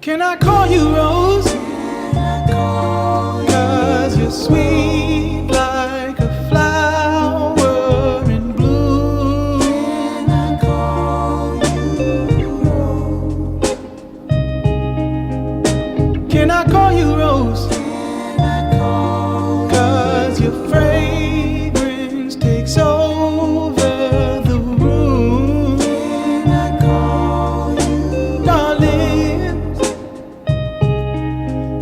Can I call you Rose? Cause you're sweet like a flower in bloom. Can I call you Rose? Can I call you Rose? Cause your fragrance takes over the room. Can I call you darling?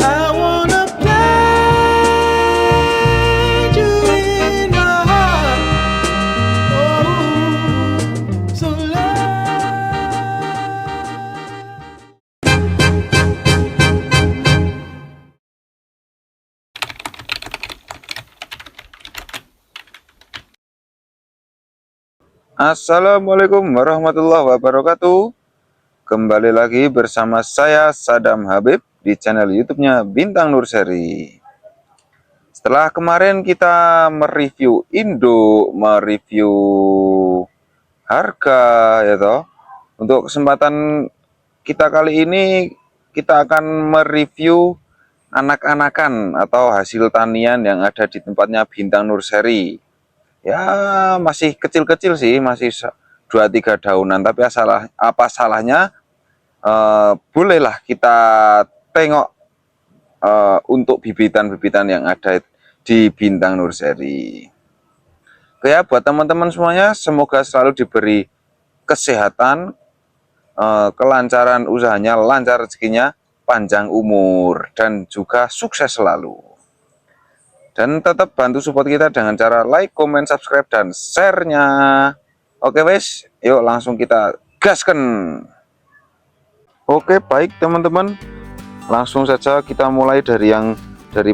I wanna plant you in my heart. Oh, so Assalamualaikum warahmatullahi wabarakatuh. Kembali lagi bersama saya Sadam Habib di channel YouTube-nya Bintang Nur Seri. Setelah kemarin kita mereview Indo, mereview harga ya toh. Untuk kesempatan kita kali ini kita akan mereview anak-anakan atau hasil tanian yang ada di tempatnya Bintang Nur Seri. Ya masih kecil-kecil sih, masih 2-3 daunan, tapi apa salahnya bolehlah kita tengok untuk bibitan-bibitan yang ada di Bintang Nur Seri. Oke ya, buat teman-teman semuanya, semoga selalu diberi kesehatan, kelancaran usahanya, lancar rezekinya, panjang umur, dan juga sukses selalu. Dan tetap bantu support kita dengan cara like, comment, subscribe, dan share-nya. Oke wes, yuk langsung kita gaskan. Oke baik teman-teman, langsung saja kita mulai dari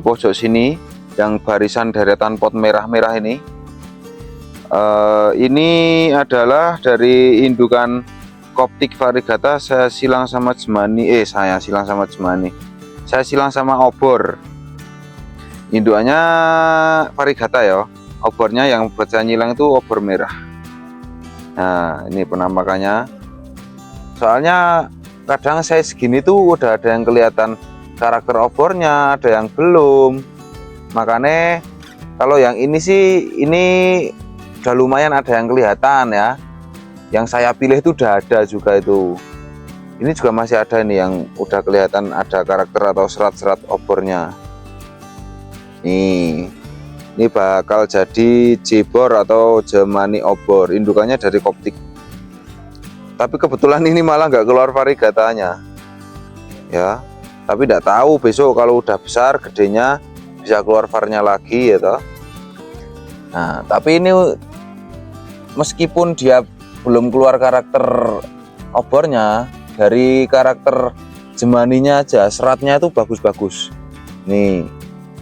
pojok sini, yang barisan deretan pot merah-merah ini. Ini adalah dari indukan Coptic variegata. Saya silang sama obor. Indukannya variegata ya, obornya yang buat saya nyilang itu obor merah. Nah ini penampakannya, soalnya kadang saya segini tuh udah ada yang kelihatan karakter obornya, ada yang belum. Makanya kalau yang ini sih, ini udah lumayan ada yang kelihatan ya. Yang saya pilih itu udah ada juga itu. Ini juga masih ada nih yang udah kelihatan ada karakter atau serat-serat obornya. Ini bakal jadi J-bor atau Germany obor, indukannya dari Coptic. Tapi kebetulan ini malah nggak keluar variegatanya ya, tapi tidak tahu besok kalau udah besar gedenya bisa keluar varnya lagi ya toh. Nah tapi ini meskipun dia belum keluar karakter obornya, dari karakter Germaninya aja seratnya itu bagus-bagus nih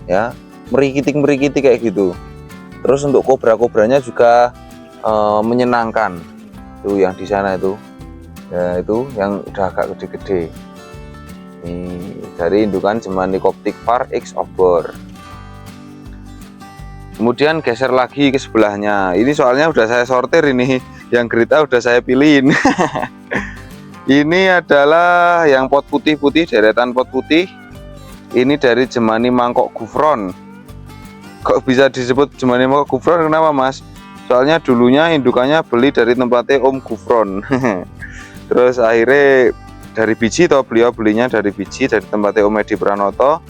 ya, merikiti kayak gitu. Terus untuk kobra-kobranya juga menyenangkan tuh, yang di sana itu ya, itu yang udah agak gede-gede. Ini dari indukan Germany Coptic Var X obor. Kemudian geser lagi ke sebelahnya, ini soalnya udah saya sortir, ini yang Grita udah saya pilihin. Ini adalah yang pot putih-putih, deretan pot putih. Ini dari Germany Mangkok Gufron. Kok bisa disebut Germany Mangkok Gufron, kenapa mas? Soalnya dulunya indukannya beli dari tempatnya Om Gufron. Terus akhirnya dari biji toh, beliau belinya dari biji dari tempatnya Om Edi Pranoto.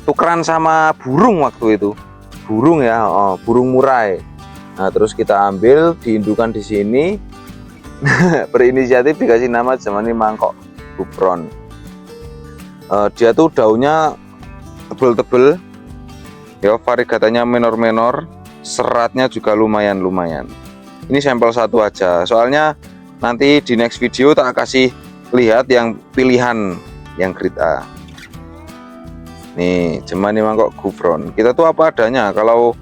Tukeran sama burung waktu itu, burung ya, burung murai. Nah terus kita ambil diindukan di sini. Berinisiatif dikasih nama Germany Mangkok Gufron. Dia tuh daunnya tebel-tebel ya, variegatanya menor-menor, seratnya juga lumayan-lumayan. Ini sampel satu aja, soalnya nanti di next video tak kasih lihat yang pilihan yang Grita. Nih Germany Mangkok Gufron, kita tuh apa adanya. Kalau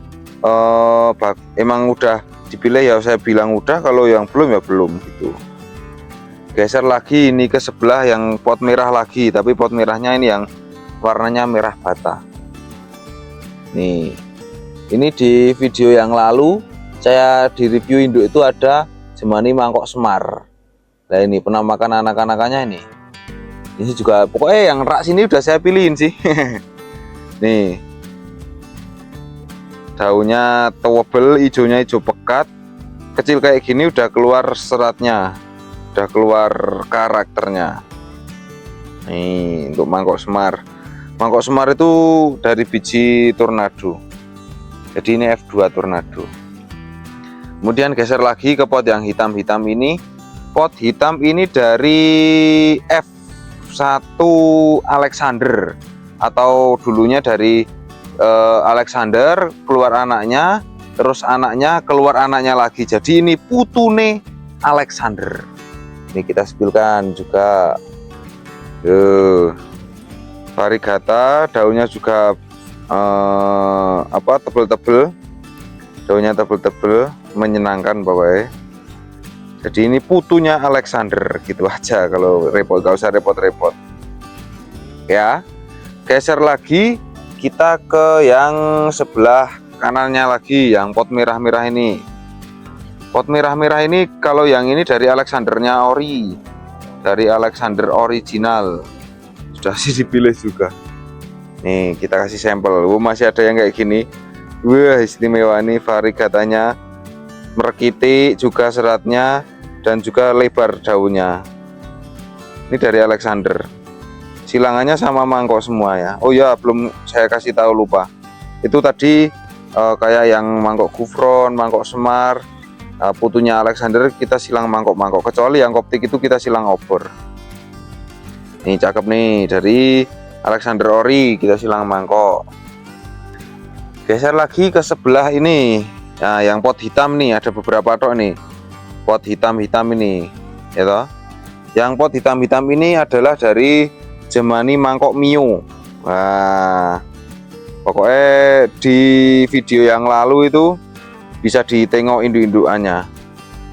emang udah dipilih ya saya bilang udah, kalau yang belum ya belum gitu. Geser lagi ini ke sebelah yang pot merah lagi, tapi pot merahnya ini yang warnanya merah bata. Nih ini di video yang lalu saya di review induk itu ada Germany Mangkok Semar. Nah ini penampakan anak-anakannya ini. Ini juga pokoknya yang rak sini udah saya pilihin sih. Nih, daunnya tebel, hijaunya hijau pekat, kecil kayak gini udah keluar seratnya, udah keluar karakternya. Nih untuk mangkok semar. Mangkok semar itu dari biji tornado. Jadi ini F2 tornado. Kemudian geser lagi ke pot yang hitam-hitam ini. Pot hitam ini dari F1 Alexander, atau dulunya dari Alexander, keluar anaknya, terus anaknya keluar anaknya lagi. Jadi ini putune Alexander. Ini kita spilkan juga. Variegata, daunnya juga tebel-tebel, daunnya tebel-tebel, menyenangkan pokoknya. Jadi ini putunya Alexander, gitu aja. Kalau repot, gak usah repot-repot ya. Geser lagi, kita ke yang sebelah kanannya lagi, yang pot merah-merah ini. Pot merah-merah ini, kalau yang ini dari Alexandernya ori, dari Alexander original, sudah sih dipilih juga. Nih kita kasih sampel. Masih ada yang kayak gini. Wah, istimewa nih, variegatanya merekiti juga seratnya dan juga lebar daunnya. Ini dari Alexander. Silangannya sama mangkok semua ya. Oh ya, belum saya kasih tahu, lupa. Itu tadi kayak yang mangkok gufron, mangkok semar, putunya Alexander kita silang mangkok-mangkok. Kecuali yang koptik itu kita silang obor. Nih cakep nih, dari Alexander ori kita silang mangkok. Geser lagi ke sebelah ini. Nah, yang pot hitam nih ada beberapa tok nih. Pot hitam-hitam ini, ya toh. Yang pot hitam-hitam ini adalah dari Jemani Mangkok Mio. Wah, pokoknya di video yang lalu itu bisa ditengok induk-indukannya.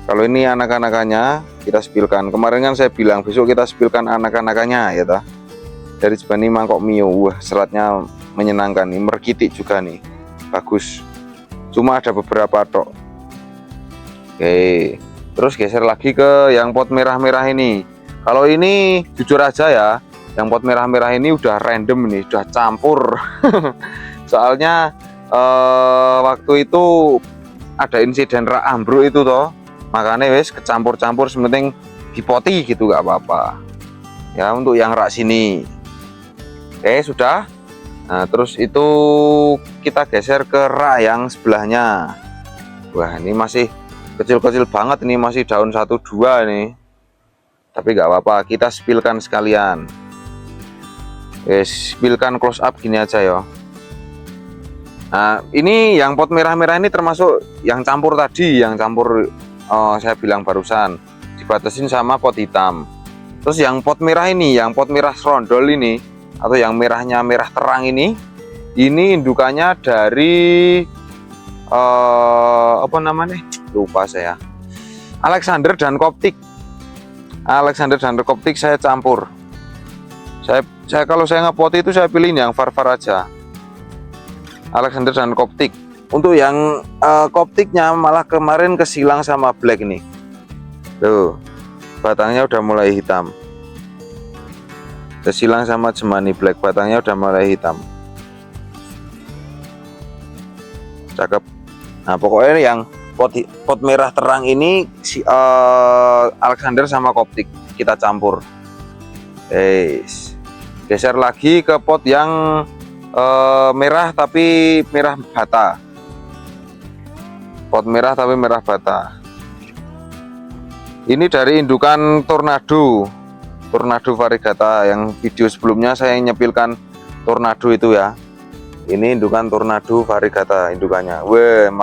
Kalau ini anak-anakannya kita spilkan. Kemarin kan saya bilang besok kita spilkan anak-anakannya, ya toh. Dari Jemani Mangkok Mio. Wah, seratnya menyenangkan nih, merkitik juga nih, bagus. Cuma ada beberapa tok. Oke, terus geser lagi ke yang pot merah-merah ini. Kalau ini jujur aja ya, yang pot merah-merah ini udah random nih, udah campur. Soalnya waktu itu ada insiden rak ambruk itu toh, makanya wes kecampur-campur, sementing dipoti gitu gak apa-apa. Ya untuk yang rak sini. Oke, sudah. Nah, terus itu kita geser ke rak yang sebelahnya. Wah, ini masih kecil-kecil banget, ini masih daun 1-2 nih. Tapi nggak apa-apa, kita spilkan sekalian. Spilkan close up gini aja ya. Nah, ini yang pot merah-merah ini termasuk yang campur tadi, yang campur saya bilang barusan, dibatasin sama pot hitam. Terus yang pot merah ini, yang pot merah serondol ini, atau yang merahnya merah terang ini indukannya dari apa namanya, lupa saya. Alexander dan koptik. Alexander dan koptik saya campur. Saya kalau saya ngepot itu saya pilih yang far-far aja. Alexander dan koptik. Untuk yang koptiknya malah kemarin kesilang sama black nih. Tuh, batangnya udah mulai hitam. Kesilang sama Jemani black, batangnya udah mulai hitam. Cakep. Nah, pokoknya yang pot merah terang ini Alexander sama koptik kita campur. Geser lagi ke pot yang merah tapi merah bata. Pot merah tapi merah bata. Ini dari indukan tornado variegata. Yang video sebelumnya saya nyepilkan tornado itu ya. Ini indukan tornado variegata indukannya. Weh,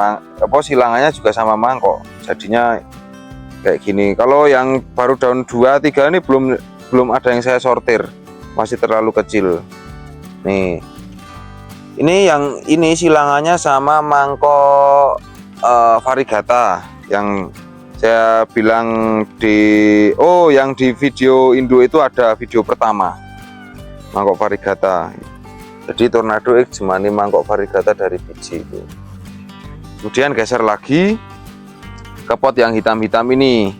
silangannya juga sama mangkok. Jadinya kayak gini. Kalau yang baru daun 2-3 ini belum ada yang saya sortir. Masih terlalu kecil. Nih. Ini yang ini silangannya sama mangkok variegata yang saya bilang yang di video Indo itu ada video pertama mangkok variegata. Jadi tornado X Jemani mangkok variegata dari biji itu. Kemudian geser lagi ke pot yang hitam-hitam ini.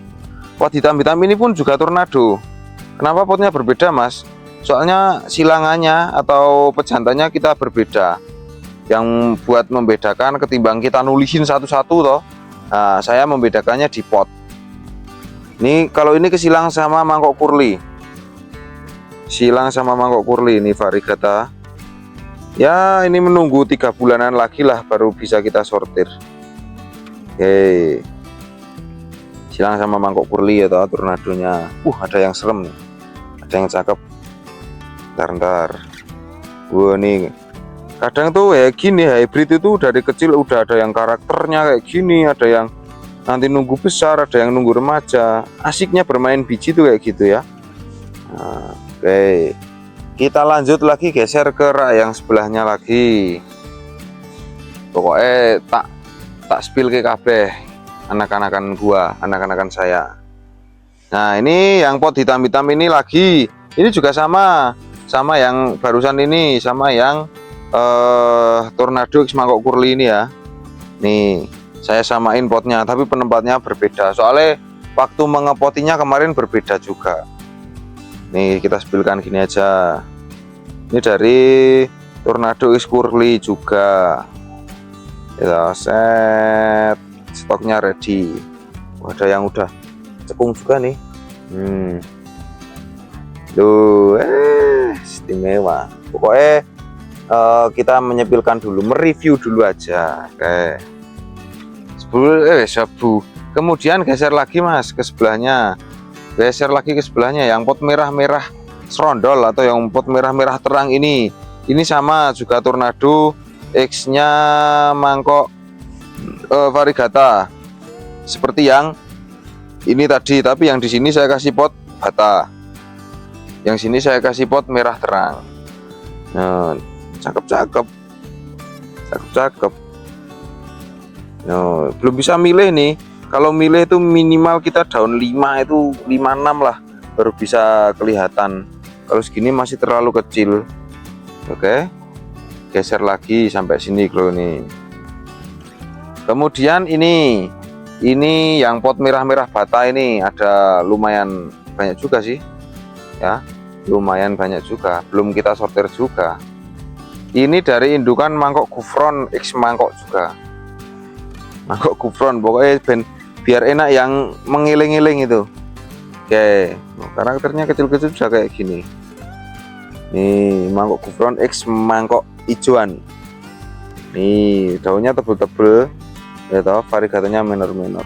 Pot hitam-hitam ini pun juga tornado. Kenapa potnya berbeda, Mas? Soalnya silangannya atau pejantannya kita berbeda. Yang buat membedakan ketimbang kita nulisin satu-satu toh. Nah, saya membedakannya di pot. Ini kalau ini kesilang sama mangkok kurli. Silang sama mangkok kurli ini variegata. Ya, ini menunggu 3 bulanan lagi lah baru bisa kita sortir. Oke. Silang sama mangkok kurli atau tornadonya. Ada yang serem nih. Ada yang cakep. Ntar. Wah, nih. Kadang tuh kayak gini, hybrid itu dari kecil udah ada yang karakternya kayak gini, ada yang nanti nunggu besar, ada yang nunggu remaja. Asiknya bermain biji tuh kayak gitu ya. Nah, oke. Kita lanjut lagi, geser ke rak yang sebelahnya lagi. Pokoknya tak spill ke kabeh anak-anakan gua, anak-anakan saya. Nah, ini yang pot hitam-hitam ini lagi. Ini juga sama yang barusan ini, sama yang Tornado X mangkok kurli ini ya. Nih, saya samain potnya, tapi penempatnya berbeda. Soalnya waktu mengepotinya kemarin berbeda juga. Nih, kita spillkan gini aja. Ini dari Tornado X kurli juga. Kita set, stoknya ready. Ada yang udah cekung juga nih. Duh, istimewa. Pokoknya kita menyepilkan dulu, mereview dulu aja. Oke. Kemudian geser lagi Mas ke sebelahnya. Geser lagi ke sebelahnya yang pot merah-merah serondol atau yang pot merah-merah terang ini. Ini sama juga Tornado X-nya mangkok variegata. Seperti yang ini tadi, tapi yang di sini saya kasih pot bata. Yang sini saya kasih pot merah terang. Nah, cakep. No, belum bisa milih nih. Kalau milih itu minimal kita daun 5 itu 5-6 lah baru bisa kelihatan. Kalau segini masih terlalu kecil. Oke. Geser lagi sampai sini kalau ini. Kemudian ini yang pot merah-merah bata ini ada lumayan banyak juga sih. Ya, lumayan banyak juga. Belum kita sortir juga. Ini dari indukan mangkok Gufron X mangkok juga. Mangkok Gufron pokoknya biar enak yang mengiling-iling itu. Oke, karakternya kecil-kecil juga kayak gini. Nih, mangkok Gufron X mangkok hijauan. Nih, daunnya tebel-tebel. Ya toh, variegatanya minor-minor.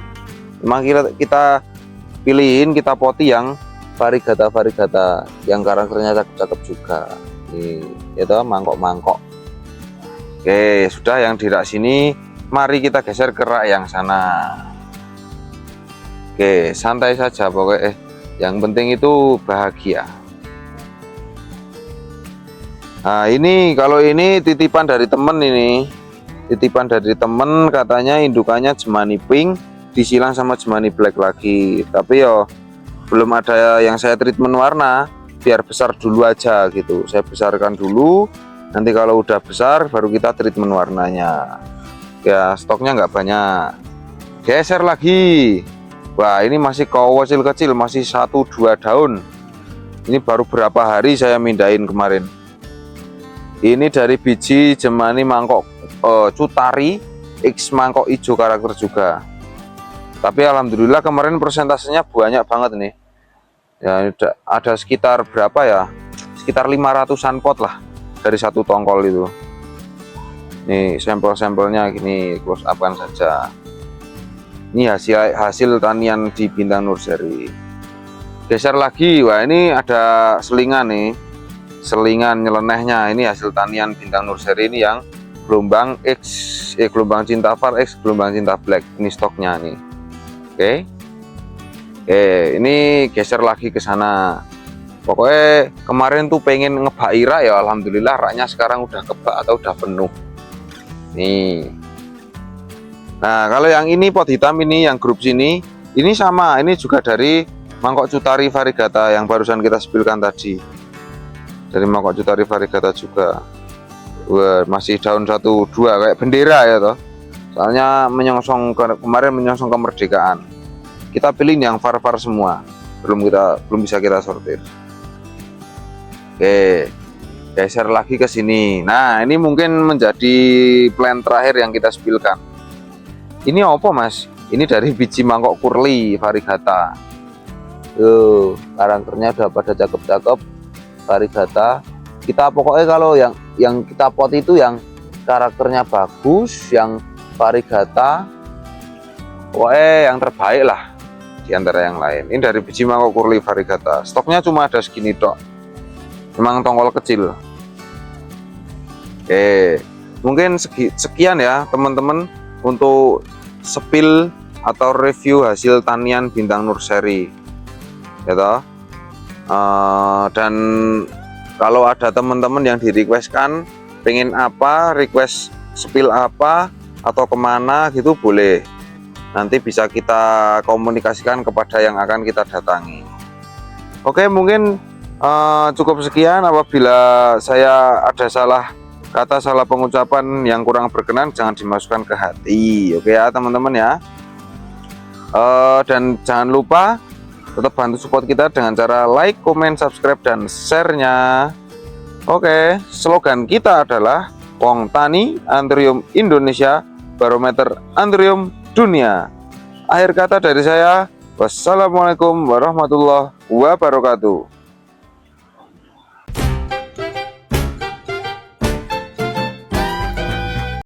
Memang kita pilihin, kita poti yang variegata yang karakternya cakep-cakep juga. Itu mangkok-mangkok. Oke, sudah yang di rak sini, mari kita geser ke rak yang sana. Oke, santai saja pokoknya. Yang penting itu bahagia. Nah, ini kalau ini titipan dari temen ini. Titipan dari temen, katanya indukannya Jemani Pink disilang sama Jemani Black lagi. Tapi yo belum ada yang saya treatment warna. Biar besar dulu aja gitu, saya besarkan dulu, nanti kalau udah besar baru kita treatment warnanya. Ya, stoknya nggak banyak. Geser lagi. Wah, ini masih kecil, masih 1-2 daun. Ini baru berapa hari saya mindahin kemarin. Ini dari biji Jemani mangkok Cutari X mangkok hijau karakter juga. Tapi alhamdulillah kemarin persentasenya banyak banget nih. Ya, ada sekitar berapa ya, sekitar 500-an pot lah dari satu tongkol itu. Nih sampel-sampelnya gini, close up kan saja. Ini hasil tanian di Bintang Nursery. Geser lagi, wah ini ada selingan nih, selingan nyelenehnya. Ini hasil tanian Bintang Nursery ini yang gelombang gelombang cinta Far X, gelombang cinta Black. Ini stoknya nih. Oke. Ini geser lagi ke sana. Pokoknya kemarin tuh pengen ngebak rak ya, alhamdulillah raknya sekarang udah kebak atau udah penuh. Nih. Nah, kalau yang ini pot hitam ini yang grup sini, ini sama, ini juga dari mangkok Cutari variegata yang barusan kita spillkan tadi. Dari mangkok Cutari variegata juga. Wah, masih daun 1-2 kayak bendera ya toh. Soalnya kemarin menyongsong kemerdekaan. Kita pilih yang far semua, belum bisa kita sortir. Oke, geser lagi ke sini. Nah, ini mungkin menjadi plan terakhir yang kita spillkan. Ini apa, Mas? Ini dari biji mangkok curly variegata. Karakternya udah pada cakep-cakep, variegata. Kita pokoknya kalau yang kita pot itu yang karakternya bagus, yang variegata, pokoknya yang terbaik lah di antara yang lain. Ini dari biji mangkok curly variegata. Stoknya cuma ada segini tok. Memang tongkol kecil. Oke, mungkin sekian ya teman-teman untuk spill atau review hasil tanian Bintang Nursery, ya toh. Dan kalau ada teman-teman yang di requestkan pengen apa, request spill apa atau kemana gitu, boleh. Nanti bisa kita komunikasikan kepada yang akan kita datangi. Oke, mungkin cukup sekian. Apabila saya ada salah kata, salah pengucapan yang kurang berkenan, jangan dimasukkan ke hati. Oke ya teman-teman ya. Dan jangan lupa tetap bantu support kita dengan cara like, comment, subscribe, dan share-nya. Oke, slogan kita adalah Wong Tani Anthurium Indonesia, barometer Anthurium dunia. Akhir kata dari saya, wassalamualaikum warahmatullahi wabarakatuh.